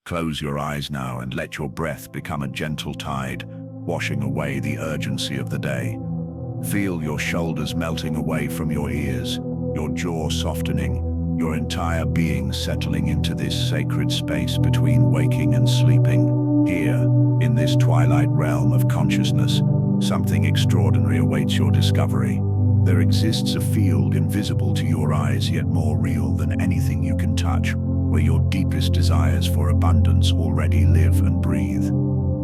Close your eyes now and let your breath become a gentle tide, washing away the urgency of the day. Feel your shoulders melting away from your ears, your jaw softening, your entire being settling into this sacred space between waking and sleeping. Here, in this twilight realm of consciousness, something extraordinary awaits your discovery. There exists a field invisible to your eyes, yet more real than anything you can touch, where your deepest desires for abundance already live and breathe.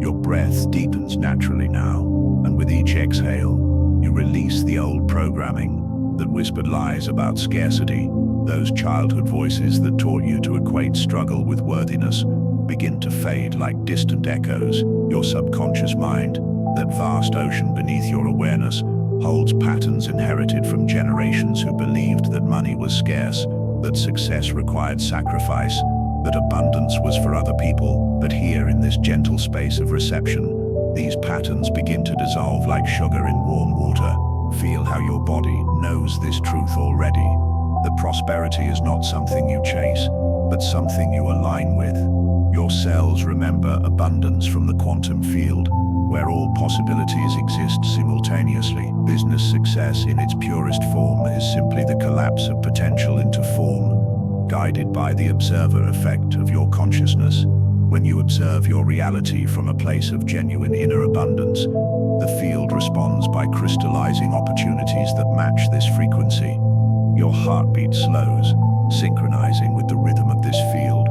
Your breath deepens naturally now, and with each exhale, you release the old programming that whispered lies about scarcity. Those childhood voices that taught you to equate struggle with worthiness begin to fade like distant echoes. Your subconscious mind, that vast ocean beneath your awareness, holds patterns inherited from generations who believed that money was scarce, that success required sacrifice, that abundance was for other people. But here, in this gentle space of reception, these patterns begin to dissolve like sugar in warm water. Feel how your body knows this truth already, that prosperity is not something you chase, but something you align with. Your cells remember abundance from the quantum field, where all possibilities exist simultaneously. Business success in its purest form is simply the collapse of potential into form, guided by the observer effect of your consciousness. When you observe your reality from a place of genuine inner abundance, the field responds by crystallizing opportunities that match this frequency. Your heartbeat slows, synchronizing with the rhythm of this field,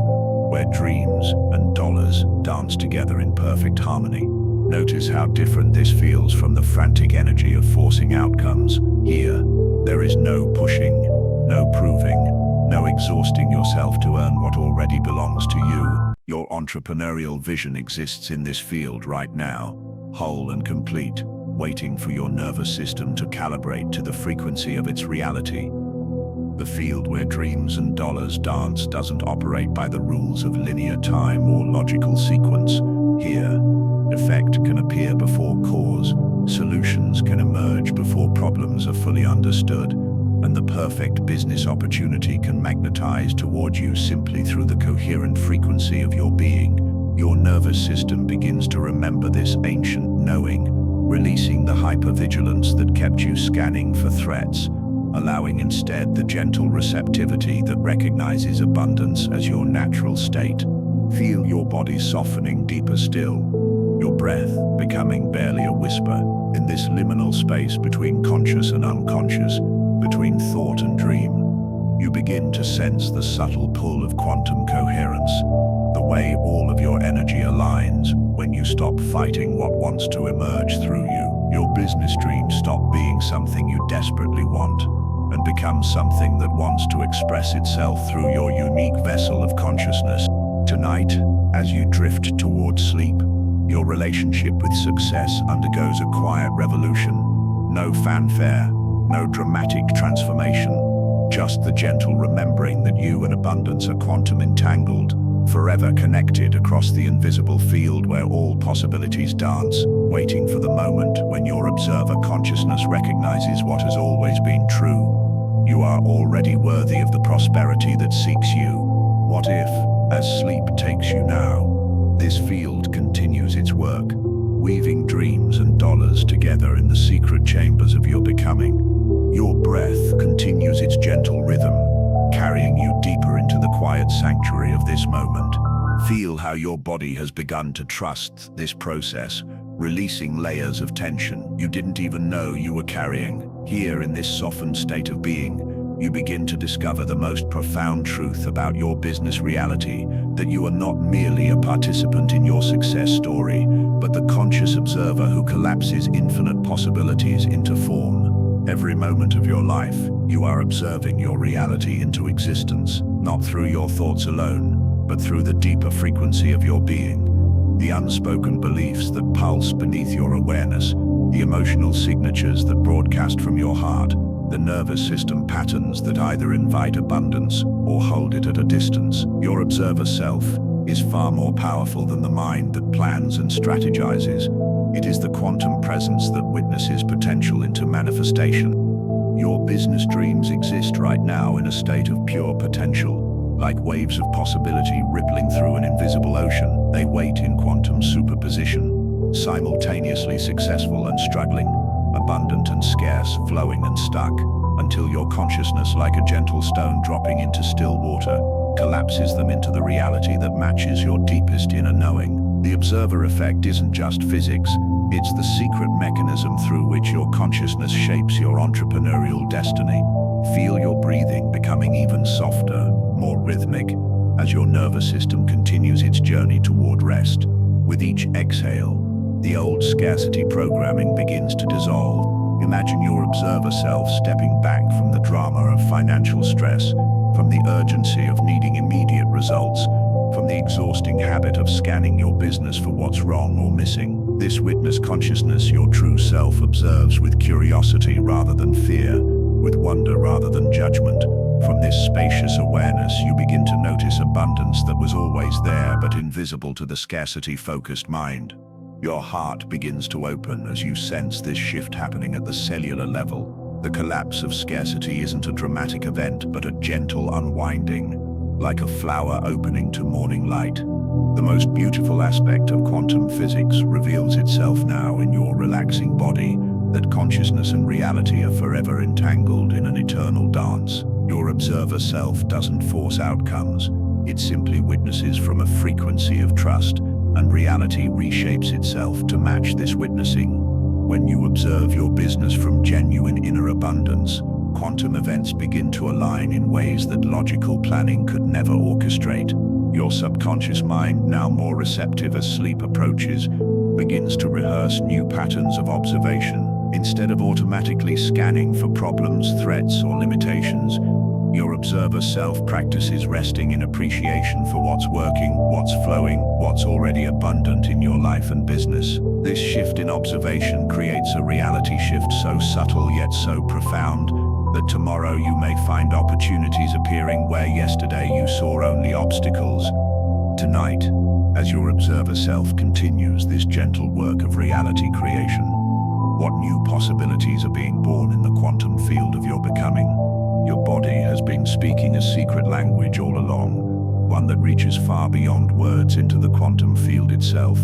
where dreams and dollars dance together in perfect harmony. Notice how different this feels from the frantic energy of forcing outcomes. Here, there is no pushing, no proving, no exhausting yourself to earn what already belongs to you. Your entrepreneurial vision exists in this field right now, whole and complete, waiting for your nervous system to calibrate to the frequency of its reality. The field where dreams and dollars dance doesn't operate by the rules of linear time or logical sequence. Here, effect can appear before cause, solutions can emerge before problems are fully understood, and the perfect business opportunity can magnetize toward you simply through the coherent frequency of your being. Your nervous system begins to remember this ancient knowing, releasing the hypervigilance that kept you scanning for threats, allowing instead the gentle receptivity that recognizes abundance as your natural state. Feel your body softening deeper still, your breath becoming barely a whisper in this liminal space between conscious and unconscious, between thought and dream. You begin to sense the subtle pull of quantum coherence, the way all of your energy aligns when you stop fighting what wants to emerge through you. Your business dreams stop being something you desperately want and become something that wants to express itself through your unique vessel of consciousness. Tonight, as you drift towards sleep, your relationship with success undergoes a quiet revolution. No fanfare, no dramatic transformation, just the gentle remembering that you and abundance are quantum entangled, forever connected across the invisible field where all possibilities dance, waiting for the moment when your observer consciousness recognizes what has always been true. You are already worthy of the prosperity that seeks you. What if, as sleep takes you now, this field continues its work, weaving dreams and dollars together in the secret chambers of your becoming? Your breath continues its gentle rhythm, carrying you deeper into the quiet sanctuary of this moment. Feel how your body has begun to trust this process, releasing layers of tension you didn't even know you were carrying. Here, in this softened state of being, you begin to discover the most profound truth about your business reality, that you are not merely a participant in your success story, but the conscious observer who collapses infinite possibilities into form. Every moment of your life, you are observing your reality into existence, not through your thoughts alone, but through the deeper frequency of your being. The unspoken beliefs that pulse beneath your awareness, the emotional signatures that broadcast from your heart, the nervous system patterns that either invite abundance or hold it at a distance. Your observer self is far more powerful than the mind that plans and strategizes. It is the quantum presence that witnesses potential into manifestation. Your business dreams exist right now in a state of pure potential, Like waves of possibility rippling through an invisible ocean, they wait in quantum superposition, simultaneously successful and struggling, abundant and scarce, flowing and stuck, until your consciousness, like a gentle stone dropping into still water, collapses them into the reality that matches your deepest inner knowing. The observer effect isn't just physics, it's the secret mechanism through which your consciousness shapes your entrepreneurial destiny. Feel your breathing becoming even softer, more rhythmic, as your nervous system continues its journey toward rest. With each exhale, the old scarcity programming begins to dissolve. Imagine your observer self stepping back from the drama of financial stress, from the urgency of needing immediate results, from the exhausting habit of scanning your business for what's wrong or missing. This witness consciousness, your true self, observes with curiosity rather than fear, with wonder rather than judgment. From this spacious awareness, you begin to notice abundance that was always there but invisible to the scarcity-focused mind. Your heart begins to open as you sense this shift happening at the cellular level. The collapse of scarcity isn't a dramatic event, but a gentle unwinding, like a flower opening to morning light. The most beautiful aspect of quantum physics reveals itself now in your relaxing body, that consciousness and reality are forever entangled in an eternal dance. Your observer self doesn't force outcomes, it simply witnesses from a frequency of trust, and reality reshapes itself to match this witnessing. When you observe your business from genuine inner abundance, quantum events begin to align in ways that logical planning could never orchestrate. Your subconscious mind, now more receptive as sleep approaches, begins to rehearse new patterns of observation. Instead of automatically scanning for problems, threats, or limitations, your observer self practices resting in appreciation for what's working, what's flowing, what's already abundant in your life and business. This shift in observation creates a reality shift so subtle yet so profound that tomorrow you may find opportunities appearing where yesterday you saw only obstacles. Tonight, as your observer self continues this gentle work of reality creation, what new possibilities are being born in the quantum field of your becoming? Your body has been speaking a secret language all along, one that reaches far beyond words into the quantum field itself.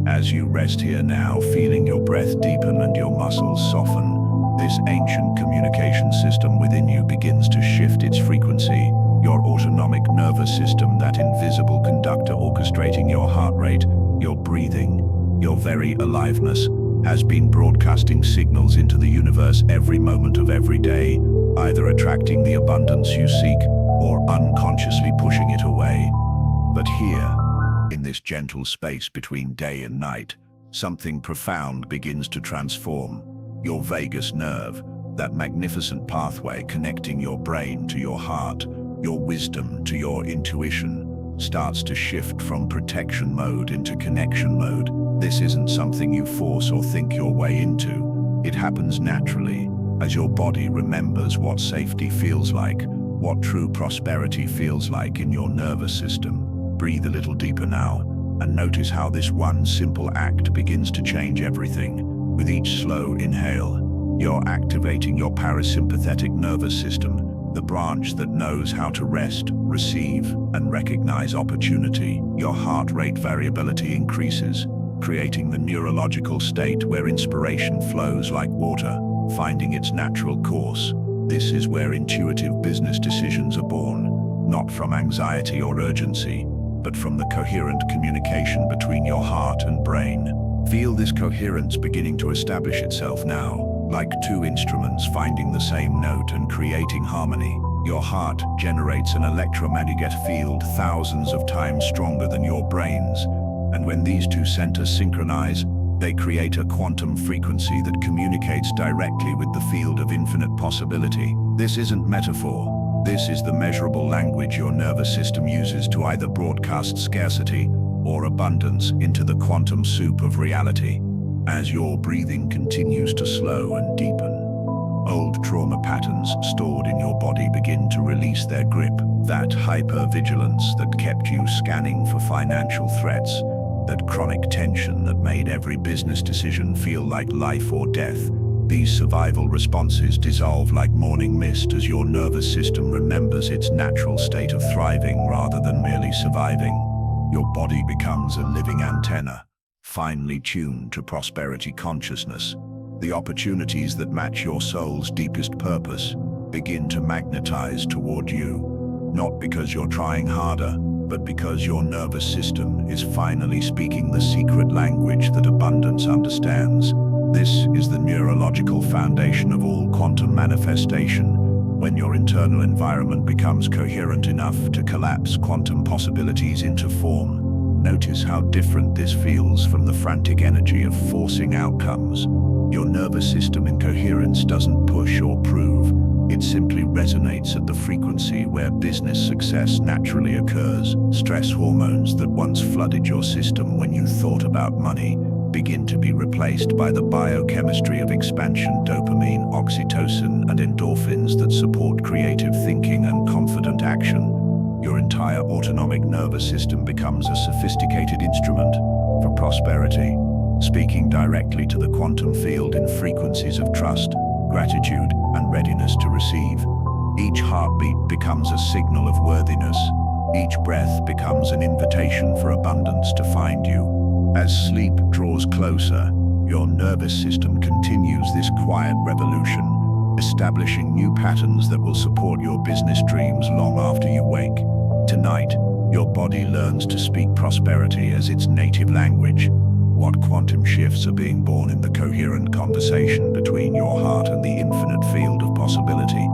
As you rest here now, feeling your breath deepen and your muscles soften, this ancient communication system within you begins to shift its frequency. Your autonomic nervous system, that invisible conductor orchestrating your heart rate, your breathing, your very aliveness, has been broadcasting signals into the universe every moment of every day, either attracting the abundance you seek or unconsciously pushing it away. But here, in this gentle space between day and night, something profound begins to transform. Your vagus nerve, that magnificent pathway connecting your brain to your heart, your wisdom to your intuition, starts to shift from protection mode into connection mode. This isn't something you force or think your way into. It happens naturally, as your body remembers what safety feels like, what true prosperity feels like in your nervous system. Breathe a little deeper now, and notice how this one simple act begins to change everything. With each slow inhale, you're activating your parasympathetic nervous system, the branch that knows how to rest, receive, and recognize opportunity. Your heart rate variability increases, creating the neurological state where inspiration flows like water, finding its natural course. This is where intuitive business decisions are born, not from anxiety or urgency, but from the coherent communication between your heart and brain. Feel this coherence beginning to establish itself now, like two instruments finding the same note and creating harmony. Your heart generates an electromagnetic field thousands of times stronger than your brain's, and when these two centers synchronize, they create a quantum frequency that communicates directly with the field of infinite possibility. This isn't metaphor. This is the measurable language your nervous system uses to either broadcast scarcity or abundance into the quantum soup of reality. As your breathing continues to slow and deepen, old trauma patterns stored in your body begin to release their grip. That hypervigilance that kept you scanning for financial threats, that chronic tension that made every business decision feel like life or death, These survival responses dissolve like morning mist as your nervous system remembers its natural state of thriving rather than merely surviving. Your body becomes a living antenna, finely tuned to prosperity consciousness. The opportunities that match your soul's deepest purpose begin to magnetize toward you, not because you're trying harder, but because your nervous system is finally speaking the secret language that abundance understands. This is the neurological foundation of all quantum manifestation. When your internal environment becomes coherent enough to collapse quantum possibilities into form, notice how different this feels from the frantic energy of forcing outcomes. Your nervous system in coherence doesn't push or prove. It simply resonates at the frequency where business success naturally occurs. Stress hormones that once flooded your system when you thought about money begin to be replaced by the biochemistry of expansion, dopamine, oxytocin, and endorphins that support creative thinking and confident action. Your entire autonomic nervous system becomes a sophisticated instrument for prosperity, speaking directly to the quantum field in frequencies of trust, gratitude, and readiness to receive. Each heartbeat becomes a signal of worthiness. Each breath becomes an invitation for abundance to find you. As sleep draws closer, your nervous system continues this quiet revolution, establishing new patterns that will support your business dreams long after you wake. Tonight, your body learns to speak prosperity as its native language. What quantum shifts are being born in the coherent conversation between your heart and the infinite field of possibility?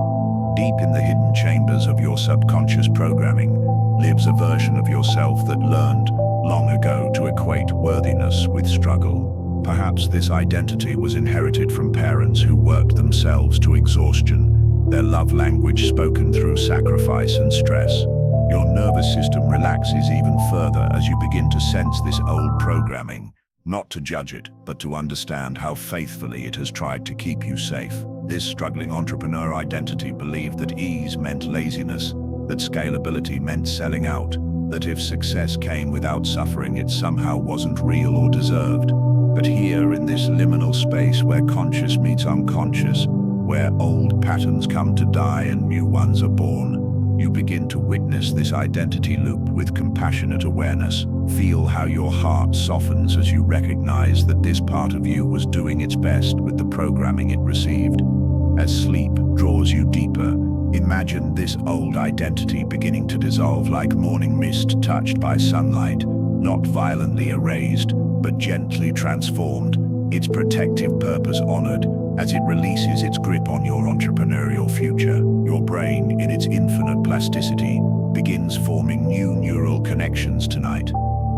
Deep in the hidden chambers of your subconscious programming lives a version of yourself that learned long ago to equate worthiness with struggle. Perhaps this identity was inherited from parents who worked themselves to exhaustion, their love language spoken through sacrifice and stress. Your nervous system relaxes even further as you begin to sense this old programming, not to judge it, but to understand how faithfully it has tried to keep you safe. This struggling entrepreneur identity believed that ease meant laziness, that scalability meant selling out, that if success came without suffering, it somehow wasn't real or deserved. But here, in this liminal space where conscious meets unconscious, where old patterns come to die and new ones are born, you begin to witness this identity loop with compassionate awareness. Feel how your heart softens as you recognize that this part of you was doing its best with the programming it received. As sleep draws you deeper, imagine this old identity beginning to dissolve like morning mist touched by sunlight, not violently erased, but gently transformed, its protective purpose honored as it releases its grip on your entrepreneurial future. Your brain, in its infinite plasticity, begins forming new neural connections tonight.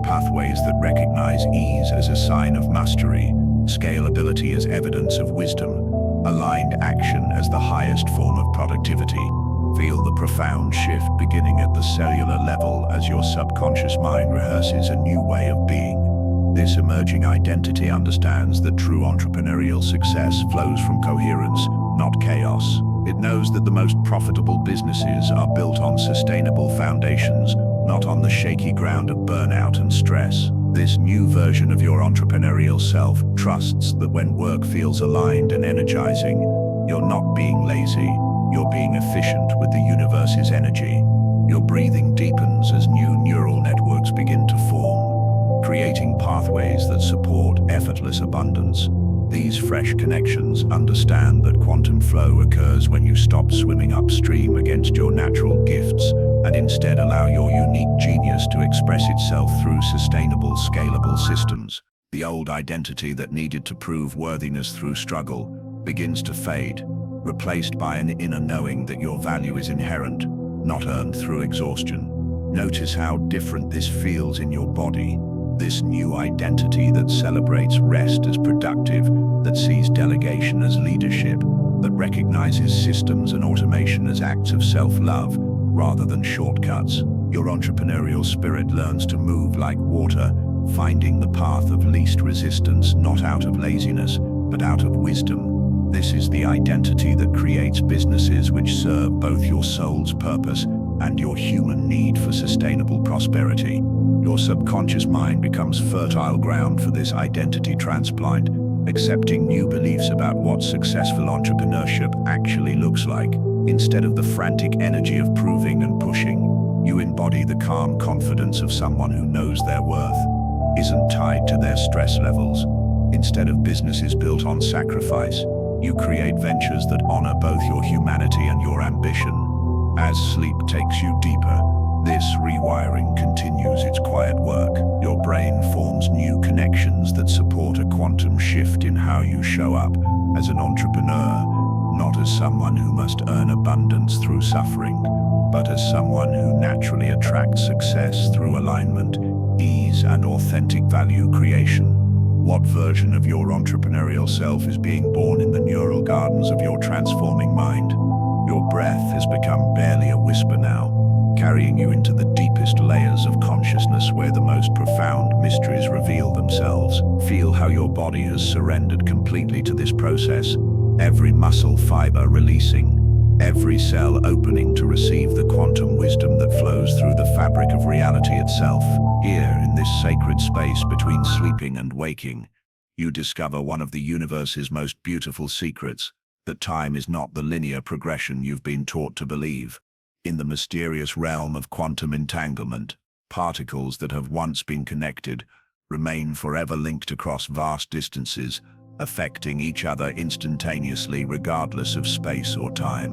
Pathways that recognize ease as a sign of mastery, scalability as evidence of wisdom, aligned action as the highest form of productivity. Feel the profound shift beginning at the cellular level as your subconscious mind rehearses a new way of being. This emerging identity understands that true entrepreneurial success flows from coherence, not chaos. It knows that the most profitable businesses are built on sustainable foundations, not on the shaky ground of burnout and stress. This new version of your entrepreneurial self trusts that when work feels aligned and energizing, you're not being lazy, you're being efficient with the universe's energy. Your breathing deepens as new neural networks begin to form, creating pathways that support effortless abundance. These fresh connections understand that quantum flow occurs when you stop swimming upstream against your natural gifts and instead allow your unique genius to express itself through sustainable, scalable systems. The old identity that needed to prove worthiness through struggle begins to fade, replaced by an inner knowing that your value is inherent, not earned through exhaustion. Notice how different this feels in your body. This new identity that celebrates rest as productive, that sees delegation as leadership, that recognizes systems and automation as acts of self-love rather than shortcuts. Your entrepreneurial spirit learns to move like water, finding the path of least resistance, not out of laziness, but out of wisdom. This is the identity that creates businesses which serve both your soul's purpose and your human need for sustainable prosperity. Your subconscious mind becomes fertile ground for this identity transplant, accepting new beliefs about what successful entrepreneurship actually looks like. Instead of the frantic energy of proving and pushing, you embody the calm confidence of someone who knows their worth, isn't tied to their stress levels. Instead of businesses built on sacrifice, you create ventures that honor both your humanity and your ambition. As sleep takes you deeper, this rewiring continues its quiet work. Your brain forms new connections that support a quantum shift in how you show up as an entrepreneur, not as someone who must earn abundance through suffering, but as someone who naturally attracts success through alignment, ease, and authentic value creation. What version of your entrepreneurial self is being born in the neural gardens of your transforming mind? Your breath has become barely a whisper now, carrying you into the deepest layers of consciousness where the most profound mysteries reveal themselves. Feel how your body has surrendered completely to this process, every muscle fiber releasing, every cell opening to receive the quantum wisdom that flows through the fabric of reality itself. Here, in this sacred space between sleeping and waking, you discover one of the universe's most beautiful secrets, that time is not the linear progression you've been taught to believe. In the mysterious realm of quantum entanglement, particles that have once been connected remain forever linked across vast distances, affecting each other instantaneously regardless of space or time.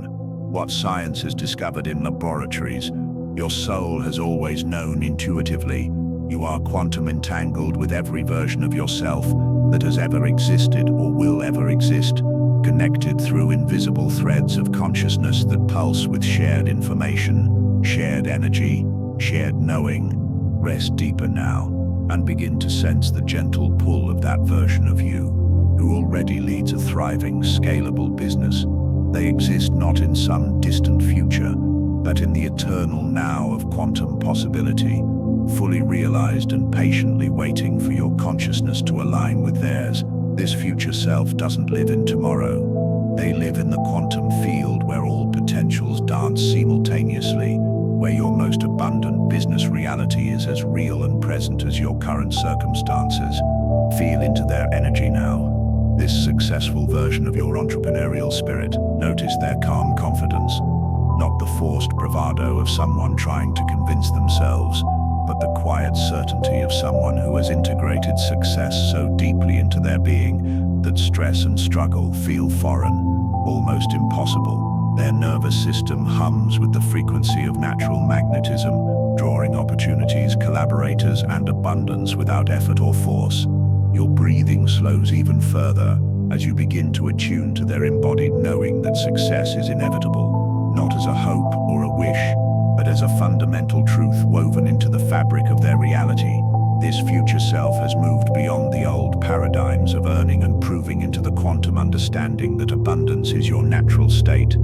What science has discovered in laboratories, your soul has always known intuitively. You are quantum entangled with every version of yourself that has ever existed or will ever exist, connected through invisible threads of consciousness that pulse with shared information, shared energy, shared knowing. Rest deeper now and begin to sense the gentle pull of that version of you, who already leads a thriving, scalable business. They exist not in some distant future, but in the eternal now of quantum possibility, fully realized and patiently waiting for your consciousness to align with theirs. This future self doesn't live in tomorrow. They live in the quantum field where all potentials dance simultaneously, where your most abundant business reality is as real and present as your current circumstances. Feel into their energy now. This successful version of your entrepreneurial spirit. Notice their calm confidence, not the forced bravado of someone trying to convince themselves, but the quiet certainty of someone who has integrated success so deeply into their being that stress and struggle feel foreign, almost impossible. Their nervous system hums with the frequency of natural magnetism, drawing opportunities, collaborators, and abundance without effort or force. Your breathing slows even further as you begin to attune to their embodied knowing that success is inevitable, not as a hope or a wish, but as a fundamental truth woven into the fabric of their reality. This future self has moved beyond the old paradigms of earning and proving into the quantum understanding that abundance is your natural state,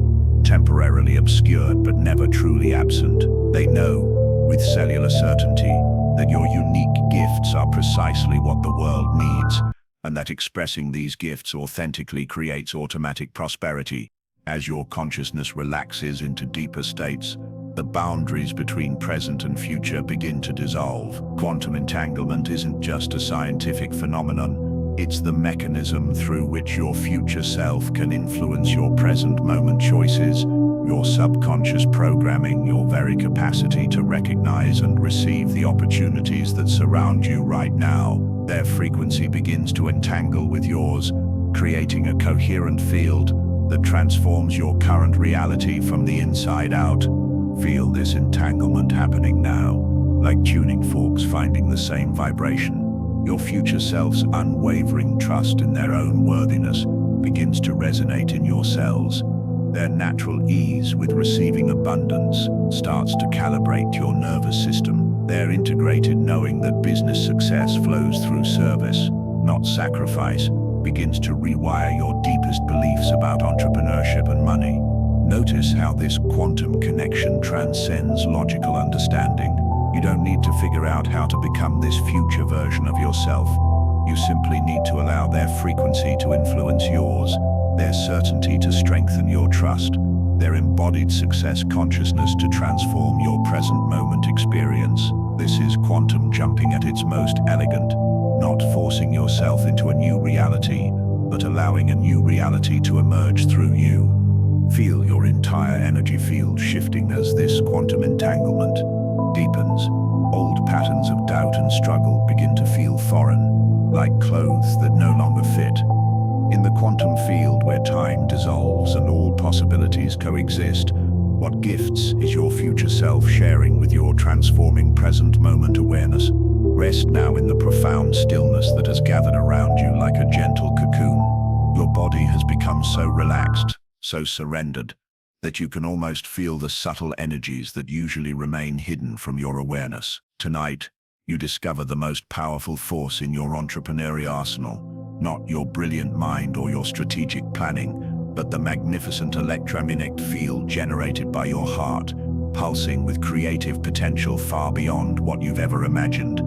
temporarily obscured but never truly absent. They know, with cellular certainty, that your unique gifts are precisely what the world needs, and that expressing these gifts authentically creates automatic prosperity. As your consciousness relaxes into deeper states, the boundaries between present and future begin to dissolve. Quantum entanglement isn't just a scientific phenomenon, it's the mechanism through which your future self can influence your present moment choices, your subconscious programming, your very capacity to recognize and receive the opportunities that surround you right now. Their frequency begins to entangle with yours, creating a coherent field that transforms your current reality from the inside out. Feel this entanglement happening now, like tuning forks finding the same vibration. Your future self's unwavering trust in their own worthiness begins to resonate in your cells. Their natural ease with receiving abundance starts to calibrate your nervous system. Their integrated knowing that business success flows through service, not sacrifice, begins to rewire your deepest beliefs about entrepreneurship and money. Notice how this quantum connection transcends logical understanding. You don't need to figure out how to become this future version of yourself. You simply need to allow their frequency to influence yours, their certainty to strengthen your trust, their embodied success consciousness to transform your present moment experience. This is quantum jumping at its most elegant, not forcing yourself into a new reality, but allowing a new reality to emerge through you. Feel your entire energy field shifting as this quantum entanglement deepens. Old patterns of doubt and struggle begin to feel foreign, like clothes that no longer fit. In the quantum field where time dissolves and all possibilities coexist, what gifts is your future self sharing with your transforming present moment awareness? Rest now in the profound stillness that has gathered around you like a gentle cocoon. Your body has become so relaxed, so surrendered, that you can almost feel the subtle energies that usually remain hidden from your awareness. Tonight, you discover the most powerful force in your entrepreneurial arsenal, not your brilliant mind or your strategic planning, but the magnificent electromagnetic field generated by your heart, pulsing with creative potential far beyond what you've ever imagined.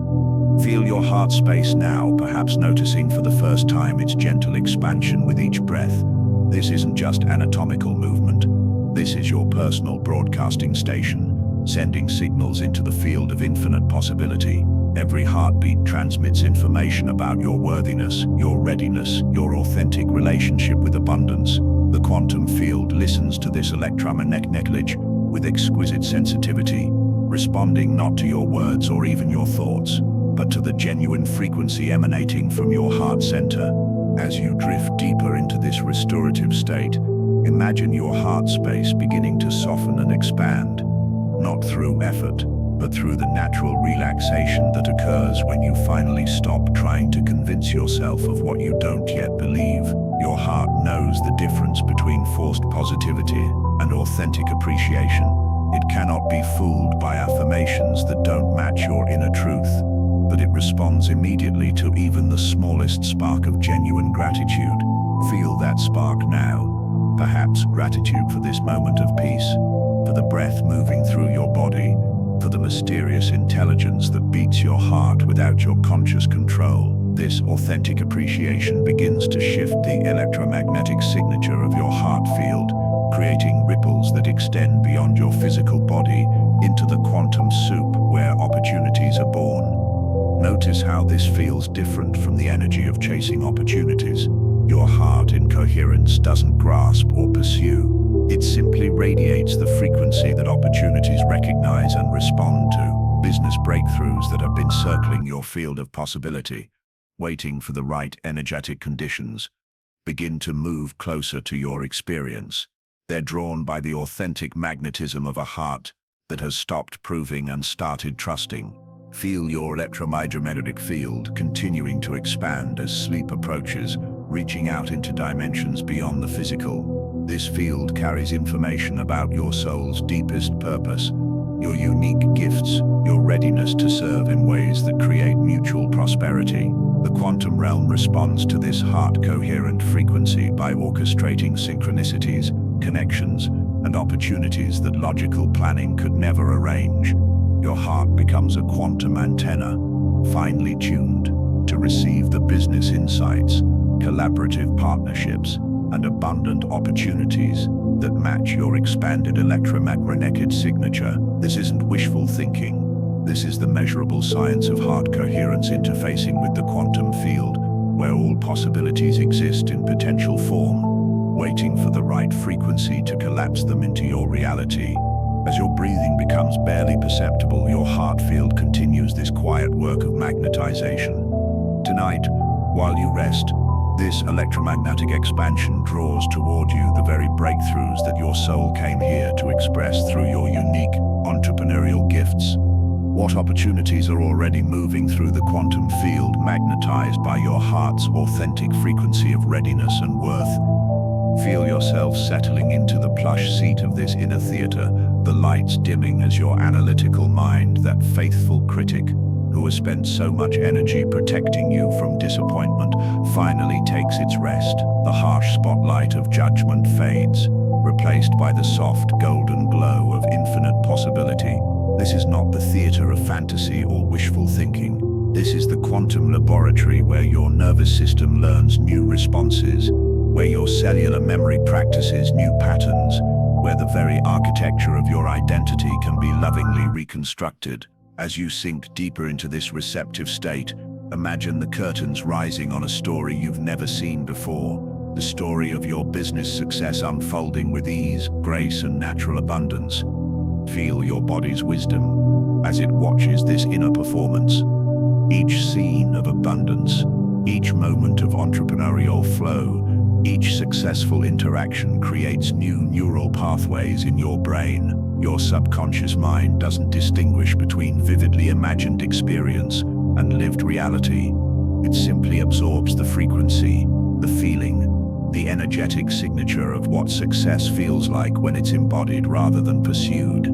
Feel your heart space now, perhaps noticing for the first time its gentle expansion with each breath. This isn't just anatomical movement. This is your personal broadcasting station, sending signals into the field of infinite possibility. Every heartbeat transmits information about your worthiness, your readiness, your authentic relationship with abundance. The quantum field listens to this electromagnetic with exquisite sensitivity, responding not to your words or even your thoughts, but to the genuine frequency emanating from your heart center. As you drift deeper into this restorative state, imagine your heart space beginning to soften and expand, not through effort, but through the natural relaxation that occurs when you finally stop trying to convince yourself of what you don't yet believe. Your heart knows the difference between forced positivity and authentic appreciation. It cannot be fooled by affirmations that don't match your inner truth, but it responds immediately to even the smallest spark of genuine gratitude. Feel that spark now. Perhaps gratitude for this moment of peace, for the breath moving through your body, for the mysterious intelligence that beats your heart without your conscious control. This authentic appreciation begins to shift the electromagnetic signature of your heart field, creating ripples that extend beyond your physical body into the quantum soup where opportunities are born. Notice how this feels different from the energy of chasing opportunities. Your heart in coherence doesn't grasp or pursue. It simply radiates the frequency that opportunities recognize and respond to. Business breakthroughs that have been circling your field of possibility, waiting for the right energetic conditions, begin to move closer to your experience. They're drawn by the authentic magnetism of a heart that has stopped proving and started trusting. Feel your electromagnetic field continuing to expand as sleep approaches, reaching out into dimensions beyond the physical. This field carries information about your soul's deepest purpose, your unique gifts, your readiness to serve in ways that create mutual prosperity. The quantum realm responds to this heart-coherent frequency by orchestrating synchronicities, connections, and opportunities that logical planning could never arrange. Your heart becomes a quantum antenna, finely tuned to receive the business insights, collaborative partnerships, and abundant opportunities that match your expanded electromagnetic signature. This isn't wishful thinking. This is the measurable science of heart coherence interfacing with the quantum field, where all possibilities exist in potential form, waiting for the right frequency to collapse them into your reality. As your breathing becomes barely perceptible, your heart field continues this quiet work of magnetization. Tonight, while you rest, this electromagnetic expansion draws toward you the very breakthroughs that your soul came here to express through your unique entrepreneurial gifts. What opportunities are already moving through the quantum field, magnetized by your heart's authentic frequency of readiness and worth? Feel yourself settling into the plush seat of this inner theater, the lights dimming as your analytical mind, that faithful critic who has spent so much energy protecting you from disappointment, finally takes its rest. The harsh spotlight of judgment fades, replaced by the soft golden glow of infinite possibility. This is not the theater of fantasy or wishful thinking. This is the quantum laboratory where your nervous system learns new responses, where your cellular memory practices new patterns, where the very architecture of your identity can be lovingly reconstructed. As you sink deeper into this receptive state, Imagine the curtains rising on a story you've never seen before, the story of your business success unfolding with ease, grace, and natural abundance. Feel your body's wisdom as it watches this inner performance. Each scene of abundance, each moment of entrepreneurial flow, each successful interaction creates new neural pathways in your brain. Your subconscious mind doesn't distinguish between vividly imagined experience and lived reality. It simply absorbs the frequency, the feeling, the energetic signature of what success feels like when it's embodied rather than pursued.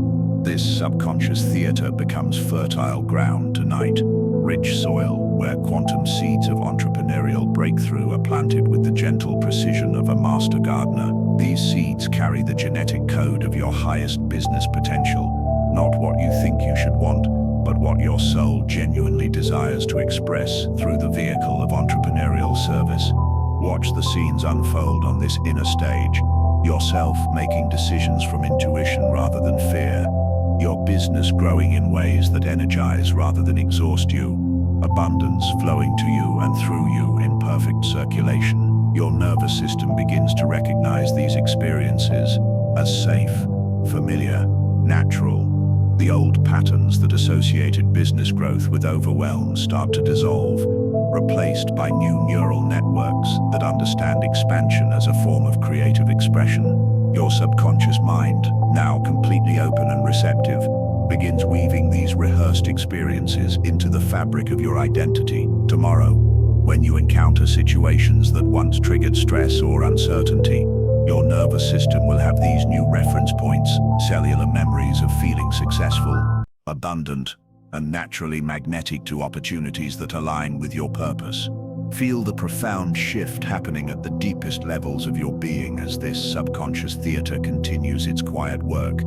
This subconscious theater becomes fertile ground tonight, rich soil where quantum seeds of entrepreneurial breakthrough are planted with the gentle precision of a master gardener. These seeds carry the genetic code of your highest business potential, not what you think you should want, but what your soul genuinely desires to express through the vehicle of entrepreneurial service. Watch the scenes unfold on this inner stage, yourself making decisions from intuition rather than fear, your business growing in ways that energize rather than exhaust you, abundance flowing to you and through you in perfect circulation. Your nervous system begins to recognize these experiences as safe, familiar, natural. The old patterns that associated business growth with overwhelm start to dissolve, replaced by new neural networks that understand expansion as a form of creative expression. Your subconscious mind, now completely open and receptive, begins weaving these rehearsed experiences into the fabric of your identity. Tomorrow, when you encounter situations that once triggered stress or uncertainty, your nervous system will have these new reference points, cellular memories of feeling successful, abundant, and naturally magnetic to opportunities that align with your purpose. Feel the profound shift happening at the deepest levels of your being as this subconscious theater continues its quiet work.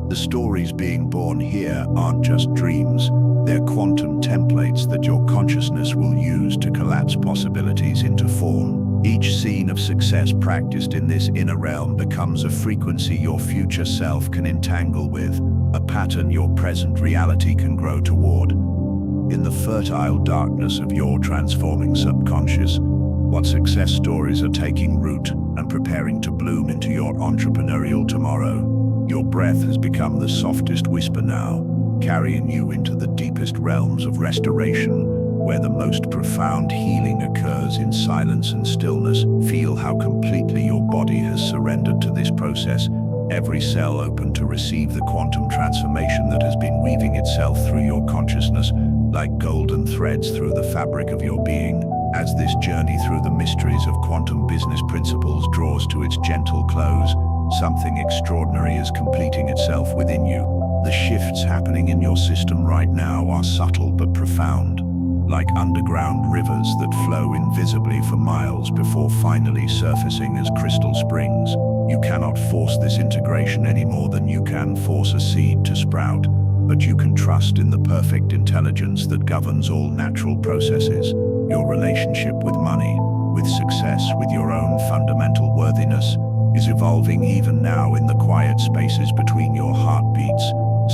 The stories being born here aren't just dreams, they're quantum templates that your consciousness will use to collapse possibilities into form. Each scene of success practiced in this inner realm becomes a frequency your future self can entangle with, a pattern your present reality can grow toward. In the fertile darkness of your transforming subconscious, what success stories are taking root and preparing to bloom into your entrepreneurial tomorrow. Your breath has become the softest whisper now, carrying you into the deepest realms of restoration, where the most profound healing occurs in silence and stillness. Feel how completely your body has surrendered to this process, every cell open to receive the quantum transformation that has been weaving itself through your consciousness, like golden threads through the fabric of your being. As this journey through the mysteries of quantum business principles draws to its gentle close, something extraordinary is completing itself within you. The shifts happening in your system right now are subtle but profound, like underground rivers that flow invisibly for miles before finally surfacing as crystal springs. You cannot force this integration any more than you can force a seed to sprout, but you can trust in the perfect intelligence that governs all natural processes. Your relationship with money, with success, with your own fundamental worthiness, is evolving even now in the quiet spaces between your heartbeats,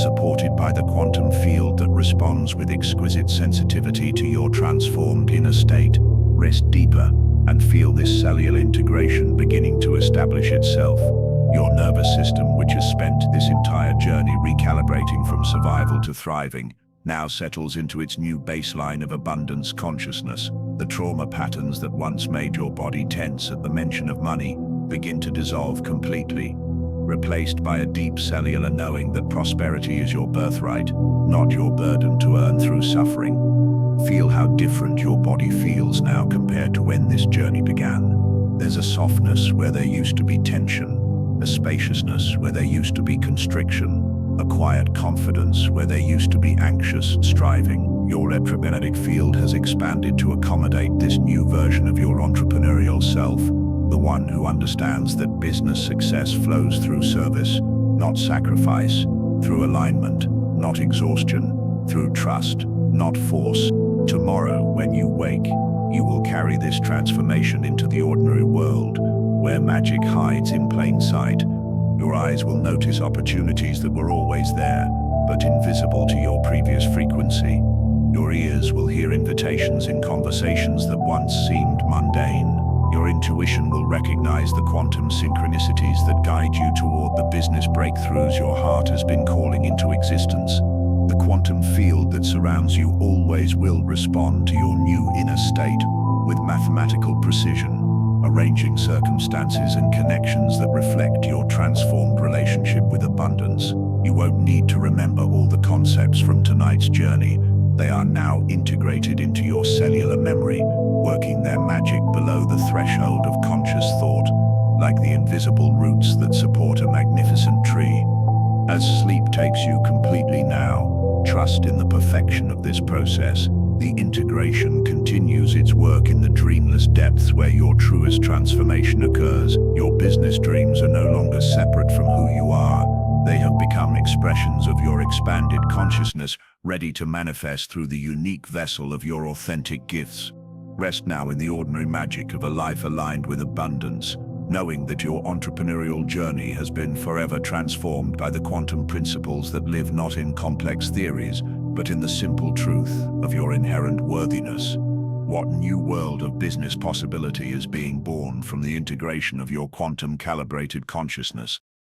supported by the quantum field that responds with exquisite sensitivity to your transformed inner state. Rest deeper and feel this cellular integration beginning to establish itself. Your nervous system, which has spent this entire journey recalibrating from survival to thriving, now settles into its new baseline of abundance consciousness. The trauma patterns that once made your body tense at the mention of money begin to dissolve completely, replaced by a deep cellular knowing that prosperity is your birthright, not your burden to earn through suffering. Feel how different your body feels now compared to when this journey began. There's a softness where there used to be tension, a spaciousness where there used to be constriction, a quiet confidence where there used to be anxious striving. Your electromagnetic field has expanded to accommodate this new version of your entrepreneurial self, the one who understands that business success flows through service, not sacrifice, through alignment, not exhaustion, through trust, not force. Tomorrow, when you wake, you will carry this transformation into the ordinary world, where magic hides in plain sight. Your eyes will notice opportunities that were always there, but invisible to your previous frequency. Your ears will hear invitations in conversations that once seemed mundane. Your intuition will recognize the quantum synchronicities that guide you toward the business breakthroughs your heart has been calling into existence. The quantum field that surrounds you always will respond to your new inner state with mathematical precision, arranging circumstances and connections that reflect your transformed relationship with abundance. You won't need to remember all the concepts from tonight's journey. They are now integrated into your cellular memory, working their magic below the threshold of conscious thought, like the invisible roots that support a magnificent tree. As sleep takes you completely now, trust in the perfection of this process. The integration continues its work in the dreamless depths where your truest transformation occurs. Your business dreams are no longer separate from who you are. They have become expressions of your expanded consciousness, ready to manifest through the unique vessel of your authentic gifts. Rest now in the ordinary magic of a life aligned with abundance, knowing that your entrepreneurial journey has been forever transformed by the quantum principles that live not in complex theories, but in the simple truth of your inherent worthiness. What new world of business possibility is being born from the integration of your quantum-calibrated consciousness?